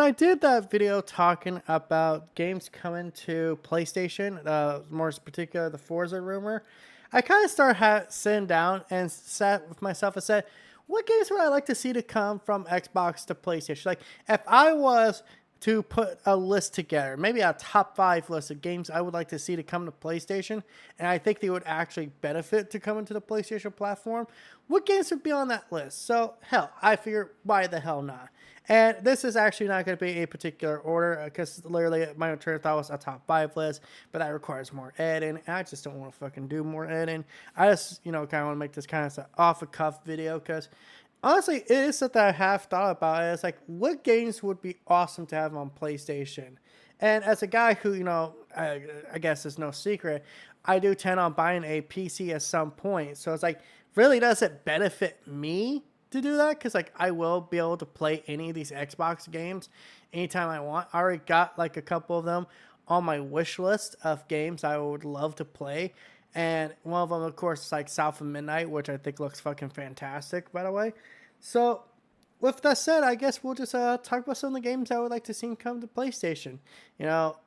I did that video talking about games coming to PlayStation, more particular the Forza rumor, I kind of started sitting down and sat with myself and said, what games would I like to see to come from Xbox to PlayStation? Like, if I was to put a list together, maybe a top five list of games I would like to see to come to PlayStation, and I think they would actually benefit to come into the PlayStation platform, what games would be on that list? So, hell, I figure, why the hell not? And this is actually not going to be a particular order because literally my train of thought was a top five list, but that requires more editing. And I just don't want to fucking do more editing. I just, kind of want to make this kind of off the cuff video because honestly, it is something I have thought about. It's like, what games would be awesome to have on PlayStation? And as a guy who, I guess it's no secret, I do tend on buying a PC at some point. So it's like, really, does it benefit me to do that? Because like, I will be able to play any of these Xbox games anytime I want. I already got like a couple of them on my wish list of games I would love to play. And one of them, of course, is like South of Midnight, which I think looks fucking fantastic, by the way. So, with that said, I guess we'll just talk about some of the games I would like to see come to PlayStation.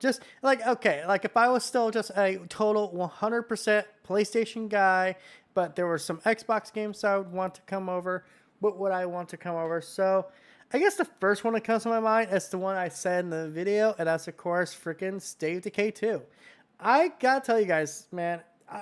Just like, okay, like if I was still just a total 100% PlayStation guy, but there were some Xbox games I would want to come over, what would I want to come over? So, I guess the first one that comes to my mind is the one I said in the video, and that's, of course, freaking State of Decay 2. I gotta tell you guys, man,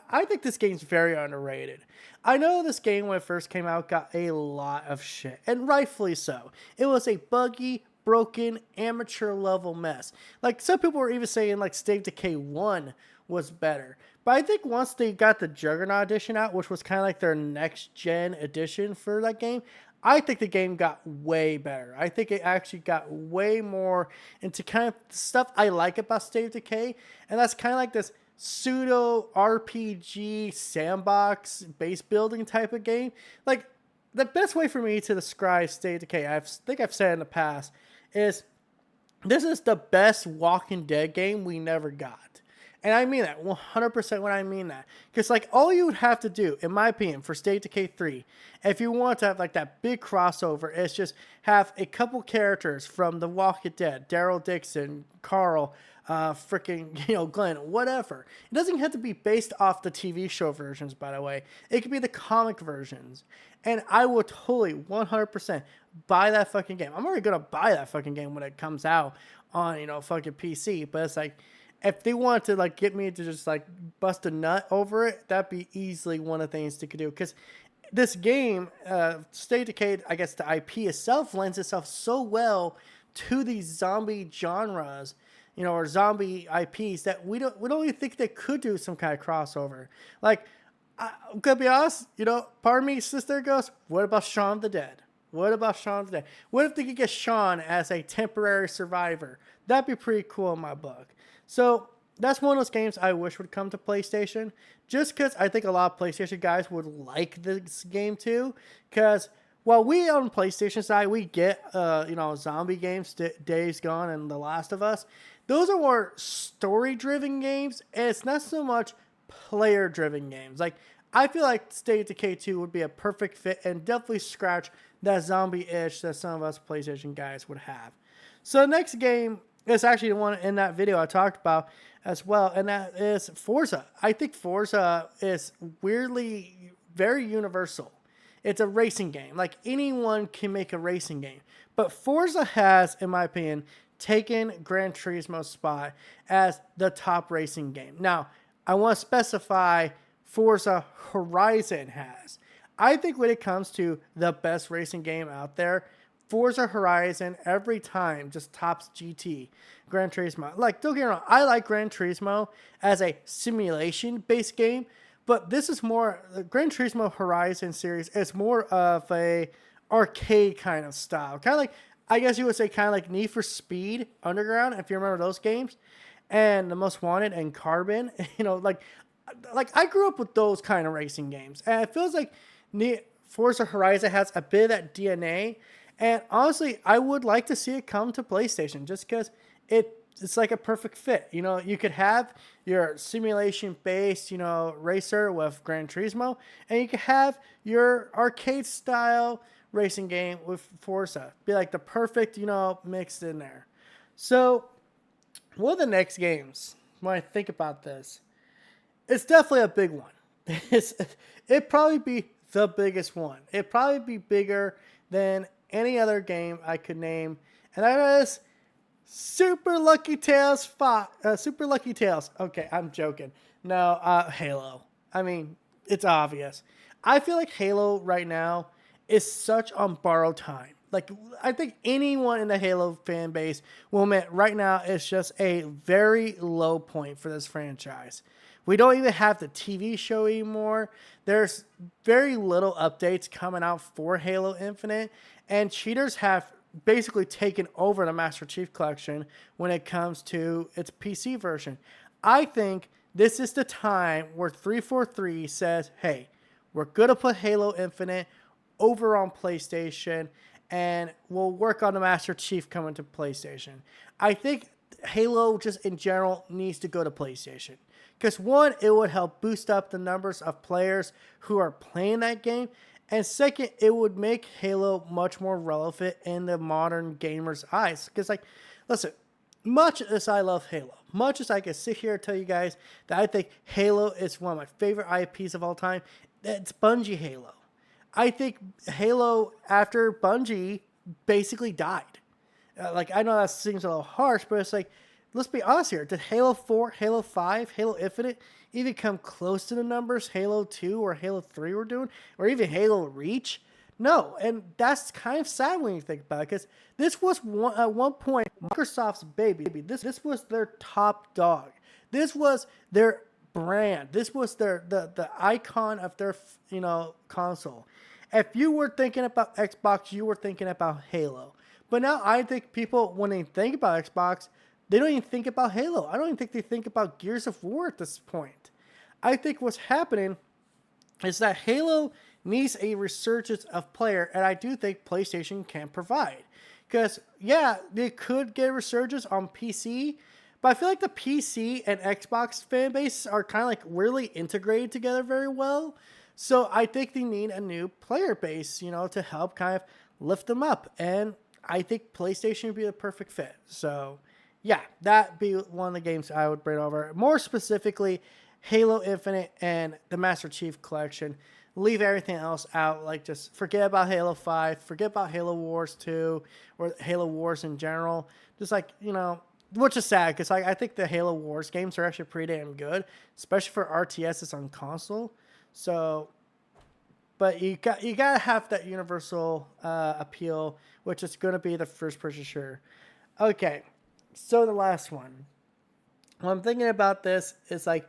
I think this game's very underrated. I know this game, when it first came out, got a lot of shit, and rightfully so. It was a buggy, broken, amateur level mess. Like, some people were even saying, like, State of Decay 1 was better. But I think once they got the Juggernaut edition out, which was kind of like their next-gen edition for that game, I think the game got way better. I think it actually got way more into kind of stuff I like about State of Decay, and that's kind of like this pseudo RPG sandbox base building type of game. Like, the best way for me to describe State of Decay, I think I've said in the past, is this is the best Walking Dead game we never got. And I mean that 100% when I mean that. Because, like, all you would have to do, in my opinion, for State of Decay 3, if you want to have, like, that big crossover, is just have a couple characters from The Walking Dead, Daryl Dixon, Carl, Glenn, whatever. It doesn't have to be based off the TV show versions, by the way. It could be the comic versions. And I will totally 100% buy that fucking game. I'm already going to buy that fucking game when it comes out on, fucking PC. But it's like, if they wanted to like get me to just like bust a nut over it, that'd be easily one of the things they could do. Because this game, State of Decay, I guess the IP itself lends itself so well to these zombie genres, or zombie IPs that we don't even think they could do some kind of crossover. Like, I'm gonna be honest, part of me sister goes, what about Shaun of the Dead? What about Shaun of the Dead? What if they could get Shaun as a temporary survivor? That'd be pretty cool in my book. So that's one of those games I wish would come to PlayStation, just because I think a lot of PlayStation guys would like this game too. Because while we on the PlayStation side, we get zombie games, Days Gone and The Last of Us, those are more story-driven games, and it's not so much player-driven games. Like, I feel like State of Decay 2 would be a perfect fit and definitely scratch that zombie itch that some of us PlayStation guys would have. So the next game is actually the one in that video I talked about as well, and that is Forza. I think Forza is weirdly very universal. It's a racing game. Like, anyone can make a racing game. But Forza has, in my opinion, taken Gran Turismo's spot as the top racing game. Now, I want to specify Forza Horizon has. I think when it comes to the best racing game out there, Forza Horizon every time just tops GT, Gran Turismo. Like, don't get me wrong, I like Gran Turismo as a simulation-based game, but this is more, the Gran Turismo Horizon series is more of a arcade kind of style. Kind of like, I guess you would say kind of like Need for Speed Underground, if you remember those games, and The Most Wanted and Carbon. Like I grew up with those kind of racing games, and it feels like Forza Horizon has a bit of that DNA. And honestly, I would like to see it come to PlayStation just because it's like a perfect fit. You could have your simulation-based, racer with Gran Turismo, and you could have your arcade-style racing game with Forza. Be like the perfect, mixed in there. So, one of the next games, when I think about this, it's definitely a big one. It'd probably be the biggest one. It'd probably be bigger than any other game I could name. And that is Super Lucky Tales 5. Super Lucky Tales. Okay, I'm joking. No, Halo. I mean, it's obvious. I feel like Halo right now is such on borrowed time. Like, I think anyone in the Halo fan base will admit right now it's just a very low point for this franchise. We don't even have the TV show anymore. There's very little updates coming out for Halo Infinite, and cheaters have basically taken over the Master Chief Collection when it comes to its PC version. I think this is the time where 343 says, hey, we're going to put Halo Infinite over on PlayStation, and we'll work on the Master Chief coming to PlayStation. I think Halo just in general needs to go to PlayStation. Because one, it would help boost up the numbers of players who are playing that game. And second, it would make Halo much more relevant in the modern gamer's eyes. Because, listen, much as I love Halo, much as I can sit here and tell you guys that I think Halo is one of my favorite IPs of all time, it's Bungie Halo. I think Halo, after Bungie, basically died. I know that seems a little harsh, but it's like, let's be honest here. Did Halo 4, Halo 5, Halo Infinite even come close to the numbers Halo 2 or Halo 3 were doing? Or even Halo Reach? No, and that's kind of sad when you think about it, because this was at one point Microsoft's baby. This was their top dog. This was their brand. This was the icon of their console. If you were thinking about Xbox, you were thinking about Halo. But now I think people, when they think about Xbox, they don't even think about Halo. I don't even think they think about Gears of War at this point. I think what's happening is that Halo needs a resurgence of player, and I do think PlayStation can provide. Because, yeah, they could get a resurgence on PC, but I feel like the PC and Xbox fan bases are kind of really integrated together very well. So I think they need a new player base, to help kind of lift them up. And I think PlayStation would be the perfect fit. So, yeah, that'd be one of the games I would bring over. More specifically, Halo Infinite and the Master Chief Collection. Leave everything else out. Just forget about Halo 5. Forget about Halo Wars 2 or Halo Wars in general. Just which is sad because I think the Halo Wars games are actually pretty damn good, especially for RTSs on console. So, but you gotta have that universal appeal, which is going to be the first person shooter. Okay, so the last one. When I'm thinking about this, it's of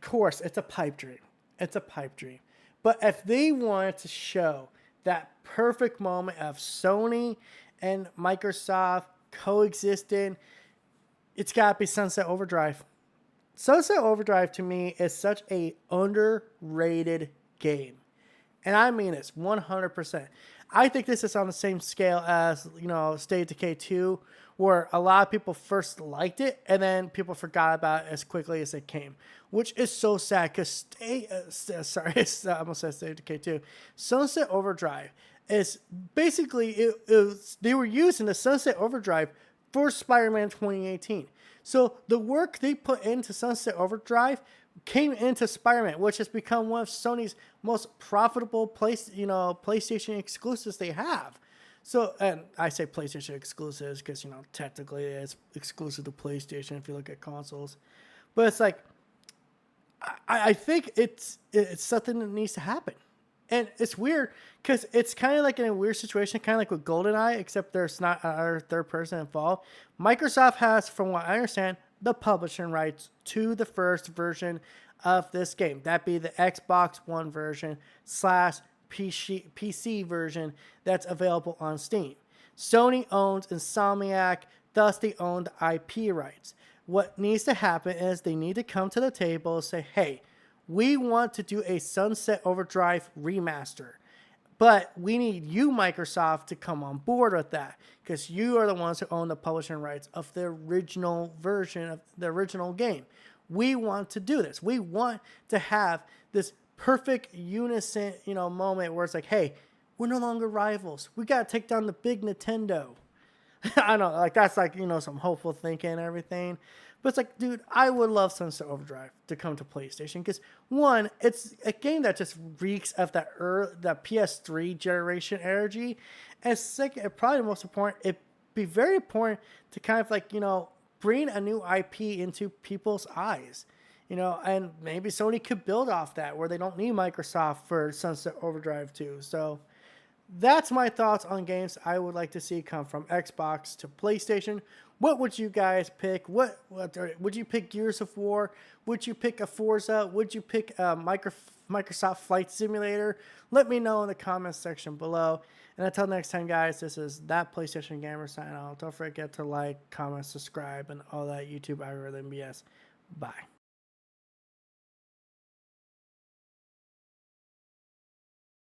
course, it's a pipe dream. It's a pipe dream. But if they wanted to show that perfect moment of Sony and Microsoft coexisting, it's got to be Sunset Overdrive. Sunset Overdrive to me is such a underrated game. And I mean this 100%. I think this is on the same scale as, State of Decay 2, where a lot of people first liked it and then people forgot about it as quickly as it came, which is so sad because I almost said State of Decay 2. Sunset Overdrive is basically, they were using the Sunset Overdrive for Spider-Man 2018. So the work they put into Sunset Overdrive came into Spider-Man, which has become one of Sony's most profitable PlayStation exclusives they have. So, and I say PlayStation exclusives because, technically it's exclusive to PlayStation if you look at consoles. But it's I think it's something that needs to happen. And it's weird because it's kind of in a weird situation, kind of like with GoldenEye, except there's not another third person involved. Microsoft has, from what I understand, the publishing rights to the first version of this game. That be the Xbox One version / PC version that's available on Steam. Sony owns Insomniac, thus they own the IP rights. What needs to happen is they need to come to the table and say, hey, we want to do a Sunset Overdrive remaster, but we need you, Microsoft, to come on board with that because you are the ones who own the publishing rights of the original version of the original game. We want to do this. We want to have this perfect unison, moment where it's hey, we're no longer rivals. We got to take down the big Nintendo. I know, like that's like, some hopeful thinking and everything. But it's like, dude, I would love Sunset Overdrive to come to PlayStation because one, it's a game that just reeks of that PS3 generation energy, and second, and probably the most important, it'd be very important to kind of like bring a new IP into people's eyes. And maybe Sony could build off that where they don't need Microsoft for Sunset Overdrive 2. So that's my thoughts on games I would like to see come from Xbox to PlayStation. What would you guys pick? What would you pick? Gears of War? Would you pick a Forza? Would you pick a Microsoft Flight Simulator? Let me know in the comments section below. And until next time, guys, this is That PlayStation Gamer signing out. Don't forget to like, comment, subscribe, and all that YouTube algorithm BS. Bye.